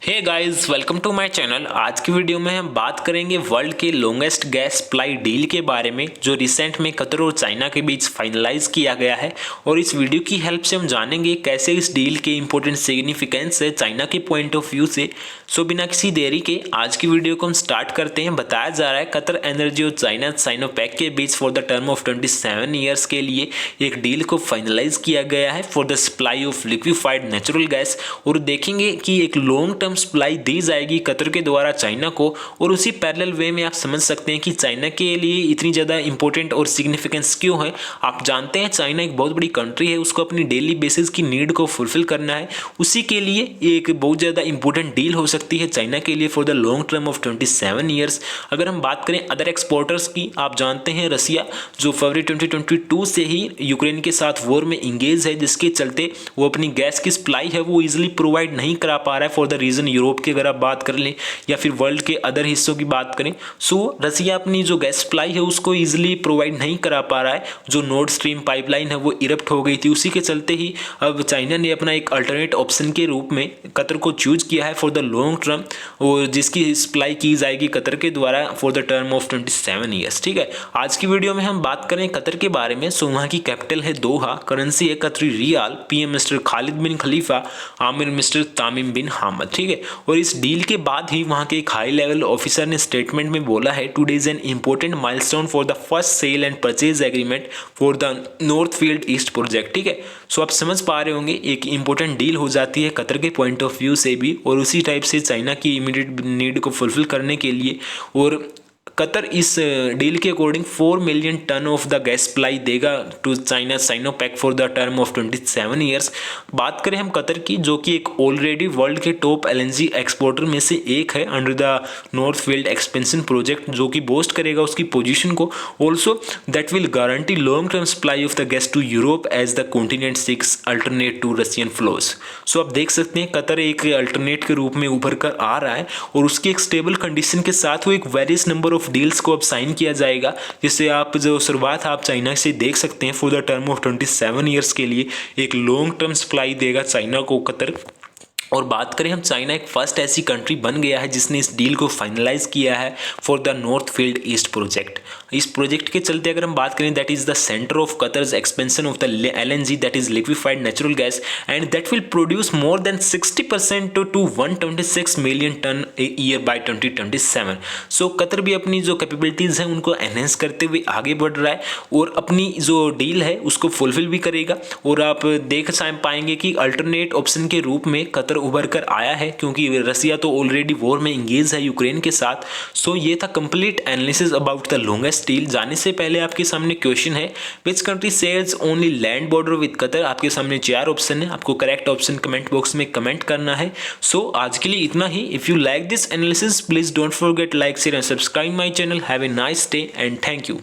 Hey guys, welcome to my channel. आज की video में हम बात करेंगे वर्ल्ड के लॉन्गेस्ट गैस सप्लाई डील के बारे में जो रिसेंट में कतर और चाइना के बीच फाइनलाइज किया गया है। और इस वीडियो की हेल्प से हम जानेंगे कैसे इस डील के इंपॉर्टेंट सिग्निफिकेंस है चाइना के पॉइंट ऑफ व्यू से। सो बिना किसी देरी के आज की वीडियो को हम स्टार्ट करते हैं। बताया जा रहा है कतर एनर्जी और चाइना साइनोपैक के बीच for the term of 27 years के लिए एक डील को फाइनलाइज किया गया है for the supply of liquefied natural gas. और देखेंगे कि एक लॉन्ग टर्म सप्लाई दी जाएगी कतर के द्वारा चाइना को। और उसी पैरेलल वे में आप समझ सकते हैं कि चाइना के लिए इतनी ज़्यादा इंपॉर्टेंट और सिग्निफिकेंस क्यों है। आप जानते हैं चाइना एक बहुत बड़ी कंट्री है, उसको अपनी डेली बेसिस की नीड को फुलफिल करना है। उसी के लिए एक बहुत ज़्यादा इंपॉर्टेंट डील हो सकती है चाइना के लिए for the long term of 27 years. अगर हम बात करें अदर एक्सपोर्टर्स की, आप जानते हैं रसिया जो फरवरी 2022 से ही यूक्रेन के साथ वॉर में इंगेज है, जिसके चलते वो अपनी गैस की सप्लाई है वो इजिली प्रोवाइड नहीं करा पा रहा है फॉर द रीज़न यूरोप की अगर आप बात कर लें या फिर वर्ल्ड के अदर हिस्सों की बात करें। सो रसिया अपनी जो गैस सप्लाई है उसको इजीली प्रोवाइड नहीं करा पा रहा है। जो नॉर्थ स्ट्रीम पाइपलाइन है वो इरप्ट हो गई थी, उसी के चलते ही अब चाइना ने अपना एक अल्टरनेट ऑप्शन के रूप में कतर को चूज किया है फॉर द लॉन्ग टर्म, और जिसकी सप्लाई की जाएगी कतर के द्वारा for the term of 27 years. ठीक है, आज की वीडियो में हम बात करें कतर के बारे में। सो वहाँ की कैपिटल है दोहा, करेंसी है कतरी रियाल, पीएम मिस्टर खालिद बिन खलीफा, आमिर मिस्टर तामिम बिन हामद। ठीक है, और इस डील के बाद ही वहां के एक हाई लेवल ऑफिसर ने स्टेटमेंट में बोला है today is an important milestone for the first sale and purchase agreement for the north field east project. ठीक है, सो आप समझ पा रहे होंगे एक इंपॉर्टेंट डील हो जाती है कतर के पॉइंट ऑफ व्यू से भी, और उसी टाइप से चाइना की इमीडिएट नीड को फुलफिल करने के लिए। और कतर इस डील के according 4 million ton of the gas supply देगा to China Sinopec for the term of 27 years. बात करें हम कतर की, जो कि एक ऑलरेडी वर्ल्ड के टॉप एलएनजी एक्सपोर्टर में से एक है under the north field expansion project, जो कि बोस्ट करेगा उसकी पोजीशन को। Also that will guarantee long term supply of the gas to Europe as the continent seeks alternate to Russian flows. So आप देख सकते हैं कतर एक अल्टरनेट के रूप में उभर कर आ रहा है, और उसकी एक स्टेबल कंडीशन के साथ वो एक वेरियस नंबर ऑफ डील्स को अब साइन किया जाएगा, जिससे आप जो शुरुआत आप चाइना से देख सकते हैं for the term of 27 years के लिए एक लॉन्ग टर्म सप्लाई देगा चाइना को कतर। और बात करें हम, चाइना एक फर्स्ट ऐसी कंट्री बन गया है जिसने इस डील को फाइनलाइज किया है for the north field east project. इस प्रोजेक्ट के चलते अगर हम बात करें, that is the centre of Qatar's expansion of the LNG, that is liquefied natural gas, and that will produce more than 60% to 126 million ton year by 2027। So Qatar भी अपनी जो कैपेबिलिटीज हैं उनको एनहेंस करते हुए आगे बढ़ रहा है और अपनी जो डील है उसको फुलफिल भी करेगा। और आप देख पाएंगे कि अल्टरनेट ऑप्शन के रूप में कतर उभर कर आया है, क्योंकि रसिया तो ऑलरेडी वॉर में इंगेज है यूक्रेन के साथ। सो ये था complete analysis about the longest deal. जाने से पहले आपके सामने क्वेश्चन है, which country shares only land border with Qatar. आपके सामने 4 ऑप्शन है, आपको करेक्ट ऑप्शन कमेंट बॉक्स में कमेंट करना है। सो आज के लिए इतना ही। If you like this analysis please don't forget like share and subscribe my channel. Have a nice day and thank you.